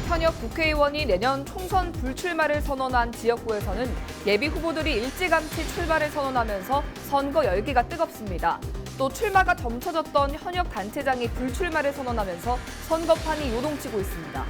현역 국회의원이 내년 총선 불출마를 선언한 지역구에서는 예비 후보들이 일찌감치 출마를 선언하면서 선거 열기가 뜨겁습니다. 또 출마가 점쳐졌던 현역 단체장이 불출마를 선언하면서 선거판이 요동치고 있습니다.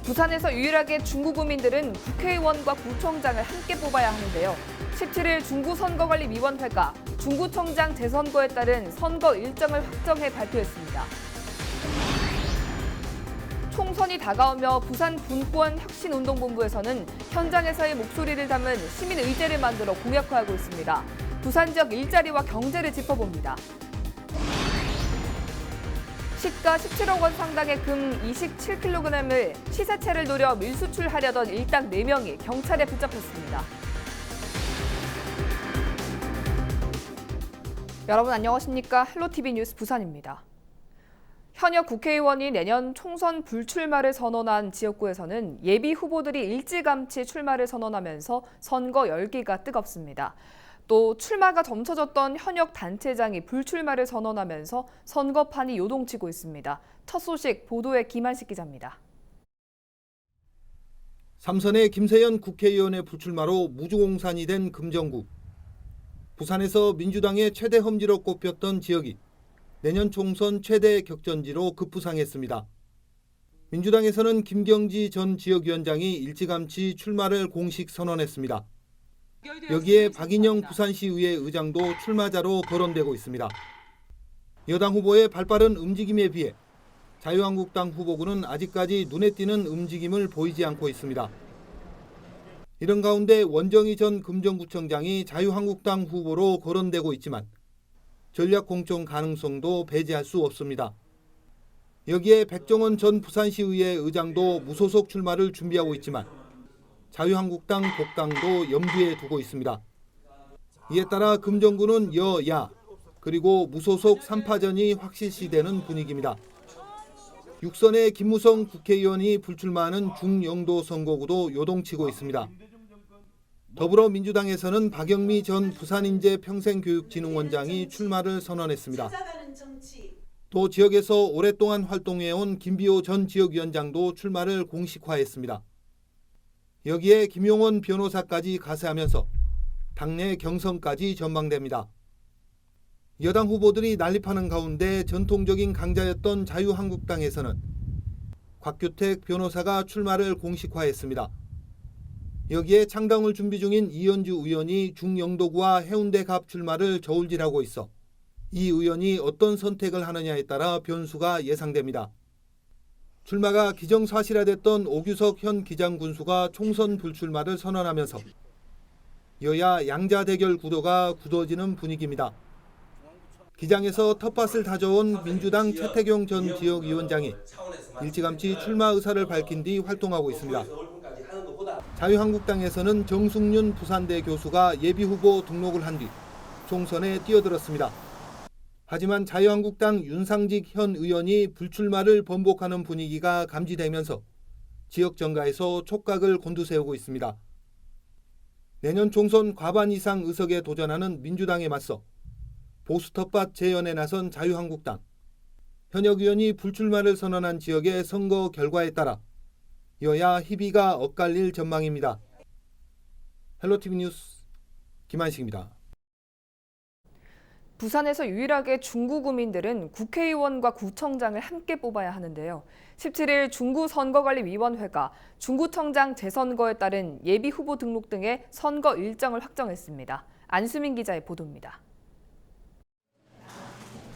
부산에서 유일하게 중구구민들은 국회의원과 구청장을 함께 뽑아야 하는데요. 17일 중구선거관리위원회가 중구청장 재선거에 따른 선거 일정을 확정해 발표했습니다. 총선이 다가오며 부산 분권 혁신운동본부에서는 현장에서의 목소리를 담은 시민의제를 만들어 공약화하고 있습니다. 부산 지역 일자리와 경제를 짚어봅니다. 시가 17억 원 상당의 금 27kg을 시세채를 노려 밀수출하려던 일당 4명이 경찰에 붙잡혔습니다. 여러분 안녕하십니까? 헬로티비 뉴스 부산입니다. 현역 국회의원이 내년 총선 불출마를 선언한 지역구에서는 예비 후보들이 일찌감치 출마를 선언하면서 선거 열기가 뜨겁습니다. 또 출마가 점쳐졌던 현역 단체장이 불출마를 선언하면서 선거판이 요동치고 있습니다. 첫 소식 보도에 김한식 기자입니다. 삼선의 김세연 국회의원의 불출마로 무주공산이 된 금정구. 부산에서 민주당의 최대 험지로 꼽혔던 지역이 내년 총선 최대 격전지로 급부상했습니다. 민주당에서는 김경지 전 지역위원장이 일찌감치 출마를 공식 선언했습니다. 여기에 박인영 부산시의회 의장도 출마자로 거론되고 있습니다. 여당 후보의 발빠른 움직임에 비해 자유한국당 후보군은 아직까지 눈에 띄는 움직임을 보이지 않고 있습니다. 이런 가운데 원정희 전 금정구청장이 자유한국당 후보로 거론되고 있지만 전략 공천 가능성도 배제할 수 없습니다. 여기에 백종원 전 부산시의회 의장도 무소속 출마를 준비하고 있지만 자유한국당 복당도 염두에 두고 있습니다. 이에 따라 금정구는 여야 그리고 무소속 3파전이 확실시되는 분위기입니다. 육선의 김무성 국회의원이 불출마하는 중영도 선거구도 요동치고 있습니다. 더불어민주당에서는 박영미 전 부산인재평생교육진흥원장이 출마를 선언했습니다. 또 지역에서 오랫동안 활동해온 김비호 전 지역위원장도 출마를 공식화했습니다. 여기에 김용원 변호사까지 가세하면서 당내 경선까지 전망됩니다. 여당 후보들이 난립하는 가운데 전통적인 강자였던 자유한국당에서는 곽규택 변호사가 출마를 공식화했습니다. 여기에 창당을 준비 중인 이현주 의원이 중영도구와 해운대갑 출마를 저울질하고 있어 이 의원이 어떤 선택을 하느냐에 따라 변수가 예상됩니다. 출마가 기정사실화됐던 오규석 현 기장군수가 총선 불출마를 선언하면서 여야 양자 대결 구도가 굳어지는 분위기입니다. 기장에서 텃밭을 다져온 민주당 최태경 전 지역위원장이 일찌감치 출마 의사를 밝힌 뒤 활동하고 있습니다. 자유한국당에서는 정숙윤 부산대 교수가 예비후보 등록을 한 뒤 총선에 뛰어들었습니다. 하지만 자유한국당 윤상직 현 의원이 불출마를 번복하는 분위기가 감지되면서 지역 정가에서 촉각을 곤두세우고 있습니다. 내년 총선 과반 이상 의석에 도전하는 민주당에 맞서 보수 텃밭 재연에 나선 자유한국당. 현역 의원이 불출마를 선언한 지역의 선거 결과에 따라 여야 희비가 엇갈릴 전망입니다. 헬로티비 뉴스 김한식입니다. 부산에서 유일하게 중구구민들은 국회의원과 구청장을 함께 뽑아야 하는데요. 17일 중구선거관리위원회가 중구청장 재선거에 따른 예비 후보 등록 등의 선거 일정을 확정했습니다. 안수민 기자의 보도입니다.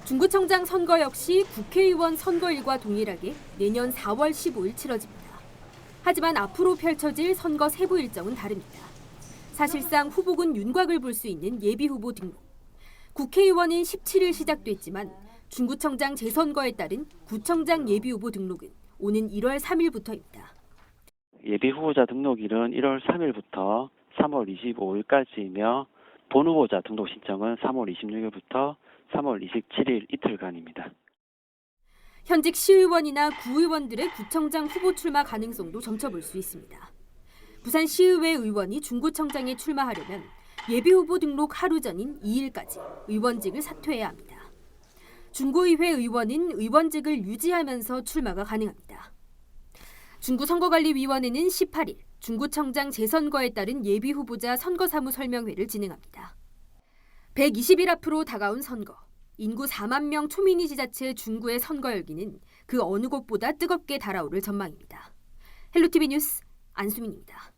중구청장 선거 역시 국회의원 선거일과 동일하게 내년 4월 15일 치러집니다. 하지만 앞으로 펼쳐질 선거 세부 일정은 다릅니다. 사실상 후보군 윤곽을 볼 수 있는 예비 후보 등록. 국회의원은 17일 시작됐지만 중구청장 재선거에 따른 구청장 예비 후보 등록은 오는 1월 3일부터입니다. 예비 후보자 등록일은 1월 3일부터 3월 25일까지이며 본 후보자 등록 신청은 3월 26일부터 3월 27일 이틀간입니다. 현직 시의원이나 구의원들의 구청장 후보 출마 가능성도 점쳐볼 수 있습니다. 부산시의회 의원이 중구청장에 출마하려면 예비후보 등록 하루 전인 2일까지 의원직을 사퇴해야 합니다. 중구의회 의원은 의원직을 유지하면서 출마가 가능합니다. 중구선거관리위원회는 18일 중구청장 재선거에 따른 예비후보자 선거사무 설명회를 진행합니다. 120일 앞으로 다가온 선거, 인구 4만 명 초미니 지자체 중구의 선거 열기는 그 어느 곳보다 뜨겁게 달아오를 전망입니다. 헬로티비 뉴스 안수민입니다.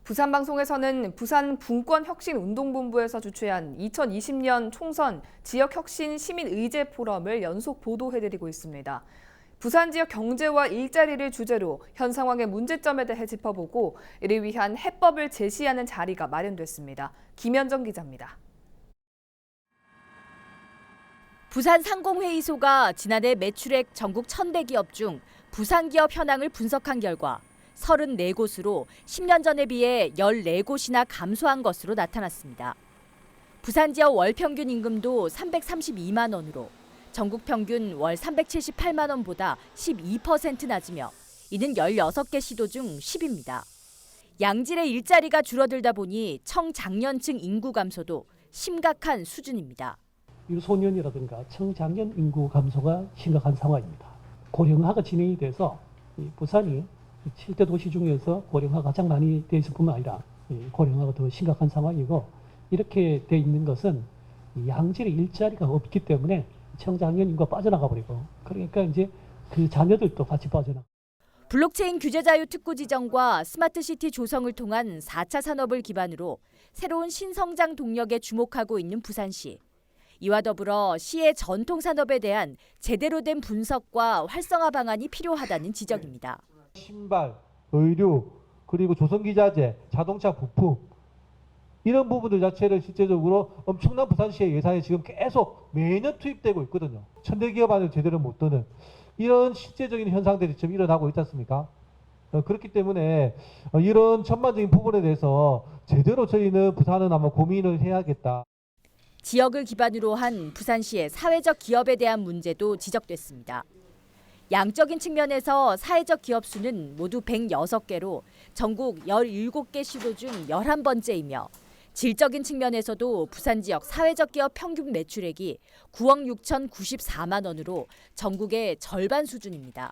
부산방송에서는 부산 분권혁신운동본부에서 주최한 2020년 총선 지역혁신 시민의제 포럼을 연속 보도해드리고 있습니다. 부산 지역 경제와 일자리를 주제로 현 상황의 문제점에 대해 짚어보고 이를 위한 해법을 제시하는 자리가 마련됐습니다. 김현정 기자입니다. 부산 상공회의소가 지난해 매출액 전국 1000대 기업 중 부산 기업 현황을 분석한 결과 34곳으로 10년 전에 비해 14곳이나 감소한 것으로 나타났습니다. 부산 지역 월 평균 임금도 332만 원으로 전국 평균 월 378만 원보다 12% 낮으며 이는 16개 시도 중 10입니다. 양질의 일자리가 줄어들다 보니 청장년층 인구 감소도 심각한 수준입니다. 유소년이라든가 청장년 인구 감소가 심각한 상황입니다. 고령화가 진행이 돼서 부산이 7대 도시 중에서 고령화가 가장 많이 돼 있을 뿐만 아니라 고령화가 더 심각한 상황이고, 이렇게 돼 있는 것은 양질의 일자리가 없기 때문에 청장년 인구가 빠져나가 버리고, 그러니까 이제 그 자녀들도 같이 빠져나가. 블록체인 규제 자유 특구 지정과 스마트시티 조성을 통한 4차 산업을 기반으로 새로운 신성장 동력에 주목하고 있는 부산시. 이와 더불어 시의 전통 산업에 대한 제대로 된 분석과 활성화 방안이 필요하다는 지적입니다. 신발, 의류, 그리고 조선기자재, 자동차 부품, 이런 부분들 자체를 실제적으로 엄청난 부산시의 예산이 지금 계속 매년 투입되고 있거든요. 천대기업 안을 제대로 못 드는 이런 실제적인 현상들이 지금 일어나고 있지 않습니까? 그렇기 때문에 이런 전반적인 부분에 대해서 제대로 저희는 부산은 아마 고민을 해야겠다. 지역을 기반으로 한 부산시의 사회적 기업에 대한 문제도 지적됐습니다. 양적인 측면에서 사회적 기업 수는 모두 106개로 전국 17개 시도 중 11번째이며 질적인 측면에서도 부산 지역 사회적 기업 평균 매출액이 9억 6,094만 원으로 전국의 절반 수준입니다.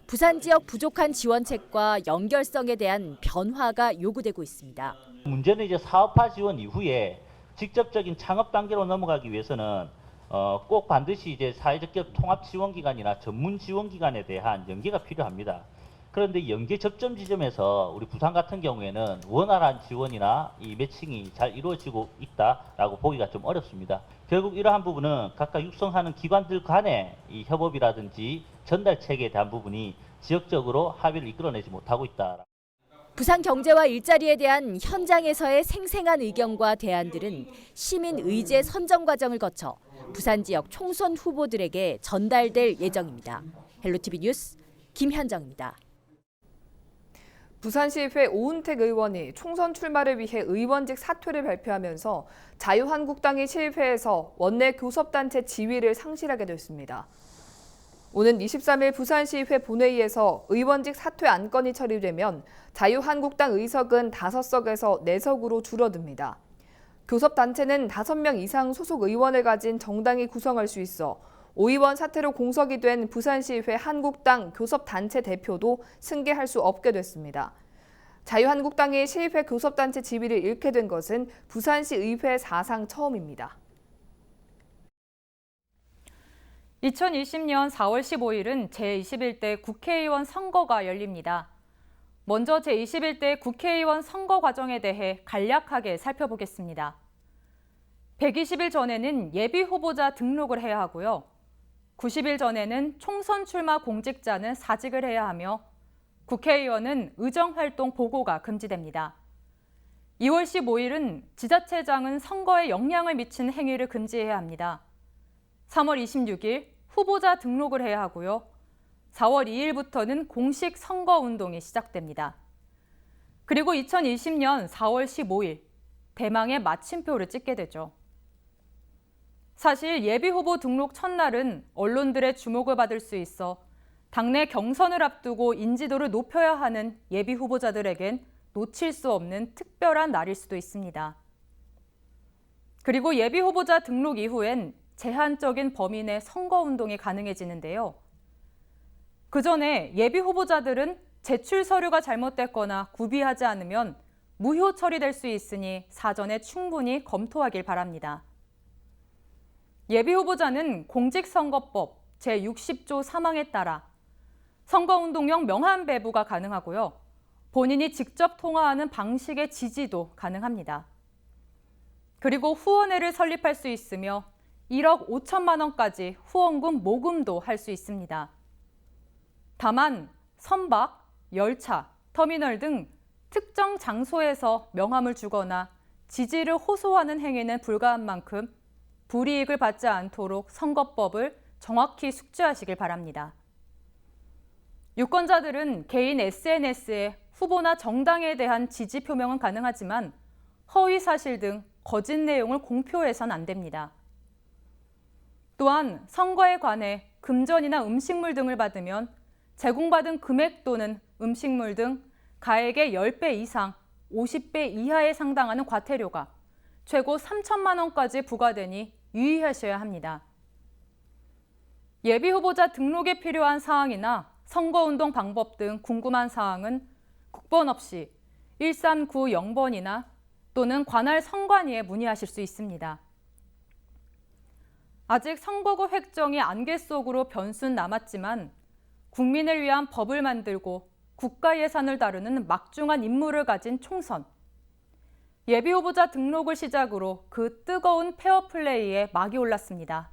부산 지역 부족한 지원책과 연결성에 대한 변화가 요구되고 있습니다. 문제는 이제 사업화 지원 이후에 직접적인 창업 단계로 넘어가기 위해서는 꼭 반드시 이제 사회적 기업 통합 지원 기관이나 전문 지원 기관에 대한 연계가 필요합니다. 그런데 연계 접점 지점에서 우리 부산 같은 경우에는 원활한 지원이나 이 매칭이 잘 이루어지고 있다라고 보기가 좀 어렵습니다. 결국 이러한 부분은 각각 육성하는 기관들 간의 이 협업이라든지 전달 체계에 대한 부분이 지역적으로 합의를 이끌어내지 못하고 있다. 부산 경제와 일자리에 대한 현장에서의 생생한 의견과 대안들은 시민의제 선정 과정을 거쳐 부산 지역 총선 후보들에게 전달될 예정입니다. 헬로티비 뉴스 김현정입니다. 부산시의회 오은택 의원이 총선 출마를 위해 의원직 사퇴를 발표하면서 자유한국당이 시의회에서 원내 교섭단체 지위를 상실하게 됐습니다. 오는 23일 부산시의회 본회의에서 의원직 사퇴 안건이 처리되면 자유한국당 의석은 5석에서 4석으로 줄어듭니다. 교섭단체는 5명 이상 소속 의원을 가진 정당이 구성할 수 있어 오 의원 사퇴로 공석이 된 부산시의회 한국당 교섭단체 대표도 승계할 수 없게 됐습니다. 자유한국당이 시의회 교섭단체 지위를 잃게 된 것은 부산시 의회 사상 처음입니다. 2020년 4월 15일은 제21대 국회의원 선거가 열립니다. 먼저 제21대 국회의원 선거 과정에 대해 간략하게 살펴보겠습니다. 120일 전에는 예비 후보자 등록을 해야 하고요. 90일 전에는 총선 출마 공직자는 사직을 해야 하며 국회의원은 의정활동 보고가 금지됩니다. 2월 15일은 지자체장은 선거에 영향을 미치는 행위를 금지해야 합니다. 3월 26일 후보자 등록을 해야 하고요. 4월 2일부터는 공식 선거운동이 시작됩니다. 그리고 2020년 4월 15일 대망의 마침표를 찍게 되죠. 사실 예비후보 등록 첫날은 언론들의 주목을 받을 수 있어 당내 경선을 앞두고 인지도를 높여야 하는 예비후보자들에겐 놓칠 수 없는 특별한 날일 수도 있습니다. 그리고 예비후보자 등록 이후엔 제한적인 범위 내 선거운동이 가능해지는데요. 그 전에 예비 후보자들은 제출 서류가 잘못됐거나 구비하지 않으면 무효 처리될 수 있으니 사전에 충분히 검토하길 바랍니다. 예비 후보자는 공직선거법 제60조 3항에 따라 선거운동용 명함 배부가 가능하고요. 본인이 직접 통화하는 방식의 지지도 가능합니다. 그리고 후원회를 설립할 수 있으며 1억 5천만 원까지 후원금 모금도 할 수 있습니다. 다만 선박, 열차, 터미널 등 특정 장소에서 명함을 주거나 지지를 호소하는 행위는 불가한 만큼 불이익을 받지 않도록 선거법을 정확히 숙지하시길 바랍니다. 유권자들은 개인 SNS에 후보나 정당에 대한 지지 표명은 가능하지만 허위 사실 등 거짓 내용을 공표해서는 안 됩니다. 또한 선거에 관해 금전이나 음식물 등을 받으면 제공받은 금액 또는 음식물 등 가액의 10배 이상, 50배 이하에 상당하는 과태료가 최고 3천만 원까지 부과되니 유의하셔야 합니다. 예비 후보자 등록에 필요한 사항이나 선거운동 방법 등 궁금한 사항은 국번 없이 1390번이나 또는 관할 선관위에 문의하실 수 있습니다. 아직 선거구 획정이 안개 속으로 변수는 남았지만 국민을 위한 법을 만들고 국가 예산을 다루는 막중한 임무를 가진 총선. 예비 후보자 등록을 시작으로 그 뜨거운 페어플레이에 막이 올랐습니다.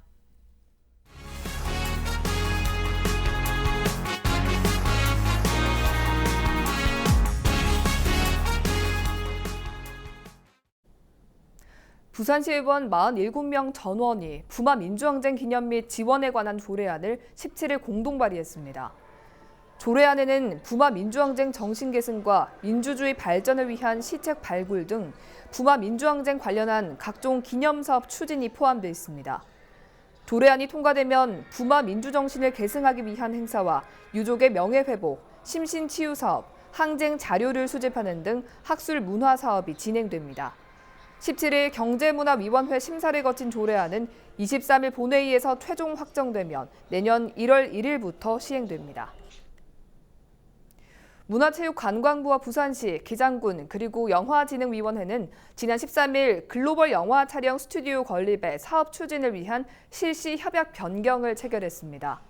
부산시의원 47명 전원이 부마 민주항쟁 기념 및 지원에 관한 조례안을 17일 공동 발의했습니다. 조례안에는 부마 민주항쟁 정신 계승과 민주주의 발전을 위한 시책 발굴 등 부마 민주항쟁 관련한 각종 기념사업 추진이 포함되어 있습니다. 조례안이 통과되면 부마 민주정신을 계승하기 위한 행사와 유족의 명예회복, 심신치유사업, 항쟁 자료를 수집하는 등 학술 문화 사업이 진행됩니다. 17일 경제문화위원회 심사를 거친 조례안은 23일 본회의에서 최종 확정되면 내년 1월 1일부터 시행됩니다. 문화체육관광부와 부산시, 기장군 그리고 영화진흥위원회는 지난 13일 글로벌 영화 촬영 스튜디오 건립의 사업 추진을 위한 실시 협약 변경을 체결했습니다.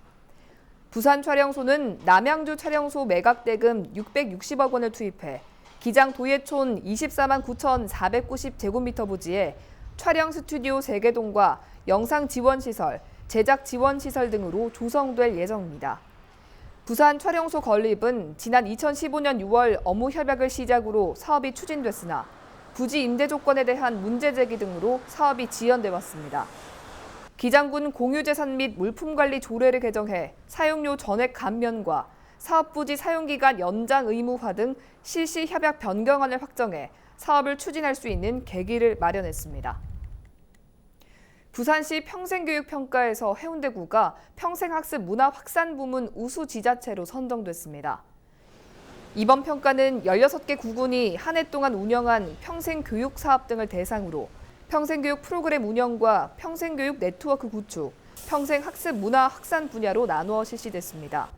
부산촬영소는 남양주 촬영소 매각 대금 660억 원을 투입해 기장 도예촌 24만 9,490제곱미터 부지에 촬영 스튜디오 3개동과 영상 지원시설, 제작 지원시설 등으로 조성될 예정입니다. 부산 촬영소 건립은 지난 2015년 6월 업무 협약을 시작으로 사업이 추진됐으나 부지 임대 조건에 대한 문제 제기 등으로 사업이 지연돼 왔습니다. 기장군 공유재산 및 물품관리 조례를 개정해 사용료 전액 감면과 사업부지 사용기간 연장 의무화 등 실시 협약 변경안을 확정해 사업을 추진할 수 있는 계기를 마련했습니다. 부산시 평생교육평가에서 해운대구가 평생학습 문화 확산 부문 우수 지자체로 선정됐습니다. 이번 평가는 16개 구군이 한 해 동안 운영한 평생교육 사업 등을 대상으로 평생교육 프로그램 운영과 평생교육 네트워크 구축, 평생학습 문화 확산 분야로 나누어 실시됐습니다.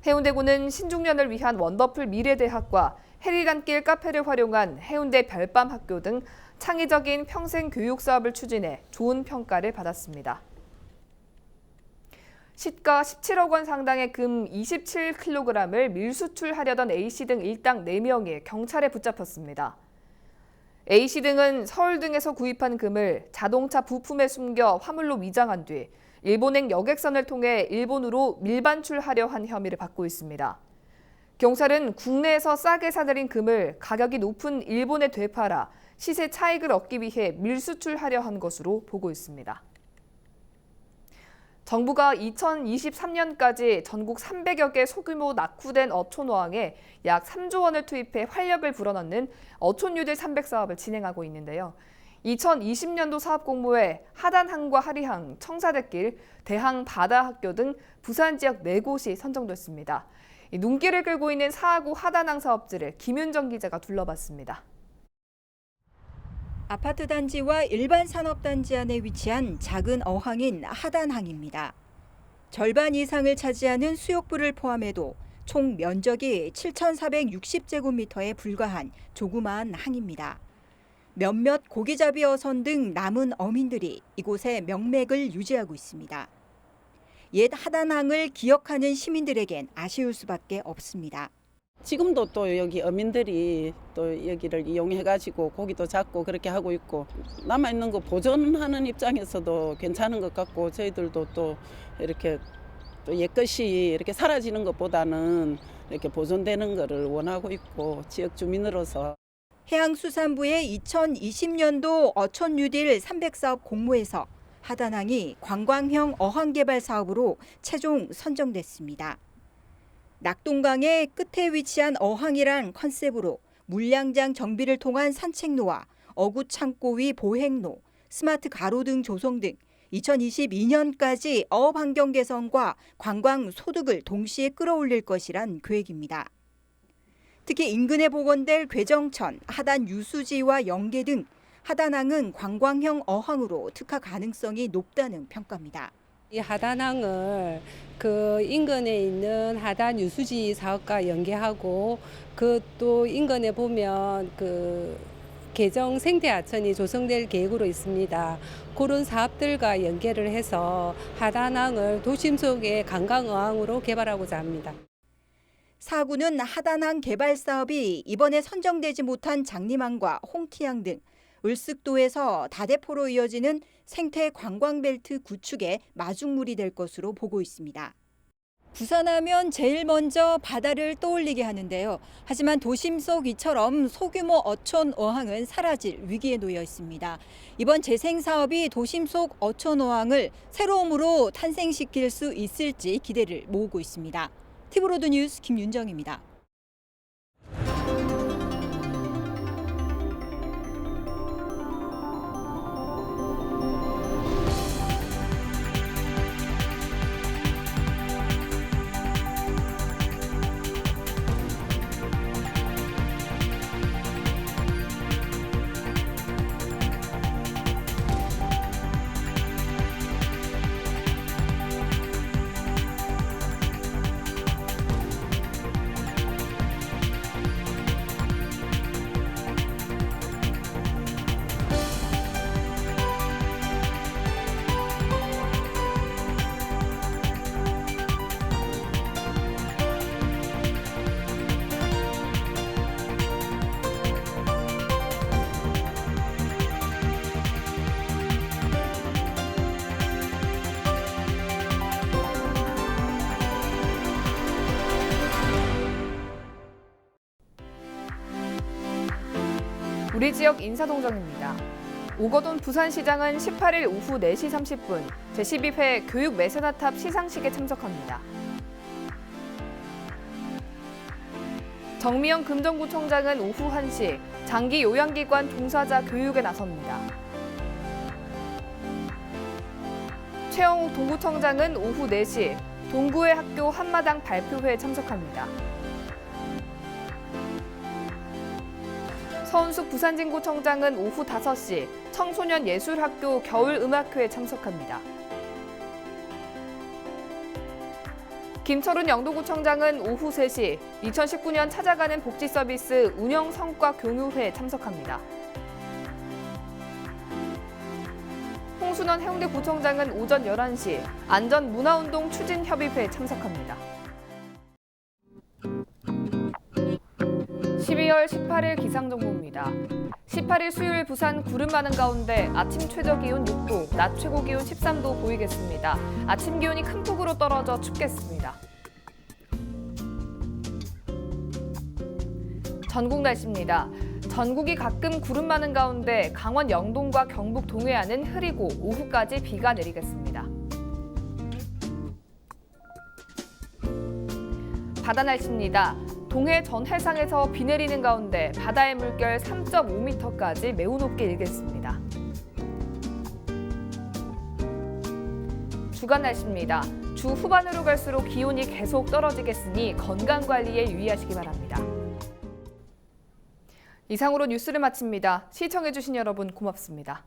해운대구는 신중년을 위한 원더풀 미래대학과 해리단길 카페를 활용한 해운대 별밤학교 등 창의적인 평생 교육 사업을 추진해 좋은 평가를 받았습니다. 시가 17억 원 상당의 금 27kg을 밀수출하려던 A씨 등 일당 4명이 경찰에 붙잡혔습니다. A씨 등은 서울 등에서 구입한 금을 자동차 부품에 숨겨 화물로 위장한 뒤 일본행 여객선을 통해 일본으로 밀반출하려 한 혐의를 받고 있습니다. 경찰은 국내에서 싸게 사들인 금을 가격이 높은 일본에 되팔아 시세 차익을 얻기 위해 밀수출하려 한 것으로 보고 있습니다. 정부가 2023년까지 전국 300여 개 소규모 낙후된 어촌어항에 약 3조 원을 투입해 활력을 불어넣는 어촌유들 300 사업을 진행하고 있는데요. 2020년도 사업 공모에 하단항과 하리항, 청사대길, 대항 바다학교 등 부산 지역 4곳이 선정됐습니다. 눈길을 끌고 있는 4구 하단항 사업지를 김윤정 기자가 둘러봤습니다. 아파트 단지와 일반 산업단지 안에 위치한 작은 어항인 하단항입니다. 절반 이상을 차지하는 수욕부를 포함해도 총 면적이 7,460제곱미터에 불과한 조그마한 항입니다. 몇몇 고기잡이 어선 등 남은 어민들이 이곳에 명맥을 유지하고 있습니다. 옛 하단항을 기억하는 시민들에겐 아쉬울 수밖에 없습니다. 지금도 또 여기 어민들이 또 여기를 이용해가지고 고기도 잡고 그렇게 하고 있고, 남아있는 거 보존하는 입장에서도 괜찮은 것 같고, 저희들도 또 이렇게 또 옛것이 이렇게 사라지는 것보다는 이렇게 보존되는 것을 원하고 있고, 지역 주민으로서. 해양수산부의 2020년도 어촌 뉴딜 300사업 공모에서 하단항이 관광형 어항 개발 사업으로 최종 선정됐습니다. 낙동강의 끝에 위치한 어항이란 컨셉으로 물량장 정비를 통한 산책로와 어구 창고 위 보행로, 스마트 가로 등 조성 등 2022년까지 어업 환경 개선과 관광 소득을 동시에 끌어올릴 것이란 계획입니다. 특히 인근에 복원될 괴정천, 하단 유수지와 연계 등 하단항은 관광형 어항으로 특화 가능성이 높다는 평가입니다. 이 하단항을 그 인근에 있는 하단 유수지 사업과 연계하고, 그 또 인근에 보면 그 개정 생태하천이 조성될 계획으로 있습니다. 그런 사업들과 연계를 해서 하단항을 도심 속의 관광어항으로 개발하고자 합니다. 사구는 하단항 개발 사업이 이번에 선정되지 못한 장림항과 홍티항 등 을쓱도에서 다대포로 이어지는 생태 관광벨트 구축의 마중물이 될 것으로 보고 있습니다. 부산하면 제일 먼저 바다를 떠올리게 하는데요. 하지만 도심 속 이처럼 소규모 어촌 어항은 사라질 위기에 놓여 있습니다. 이번 재생 사업이 도심 속 어촌 어항을 새로움으로 탄생시킬 수 있을지 기대를 모으고 있습니다. 티브로드 뉴스 김윤정입니다. 우리 지역 인사동정입니다. 오거돈 부산시장은 18일 오후 4시 30분 제12회 교육 메세나탑 시상식에 참석합니다. 정미영 금정구청장은 오후 1시 장기 요양기관 종사자 교육에 나섭니다. 최영욱 동구청장은 오후 4시 동구의 학교 한마당 발표회에 참석합니다. 서은숙 부산진구청장은 오후 5시 청소년 예술학교 겨울음악회에 참석합니다. 김철훈 영도구청장은 오후 3시 2019년 찾아가는 복지서비스 운영 성과 공유회에 참석합니다. 홍순원 해운대구청장은 오전 11시 안전문화운동 추진협의회에 참석합니다. 12월 18일 기상정보입니다. 18일 수요일 부산 구름 많은 가운데 아침 최저 기온 6도, 낮 최고 기온 13도 보이겠습니다. 아침 기온이 큰 폭으로 떨어져 춥겠습니다. 전국 날씨입니다. 전국이 가끔 구름 많은 가운데 강원 영동과 경북 동해안은 흐리고 오후까지 비가 내리겠습니다. 바다 날씨입니다. 동해 전 해상에서 비 내리는 가운데 바다의 물결 3.5m까지 매우 높게 일겠습니다. 주간 날씨입니다. 주 후반으로 갈수록 기온이 계속 떨어지겠으니 건강 관리에 유의하시기 바랍니다. 이상으로 뉴스를 마칩니다. 시청해주신 여러분 고맙습니다.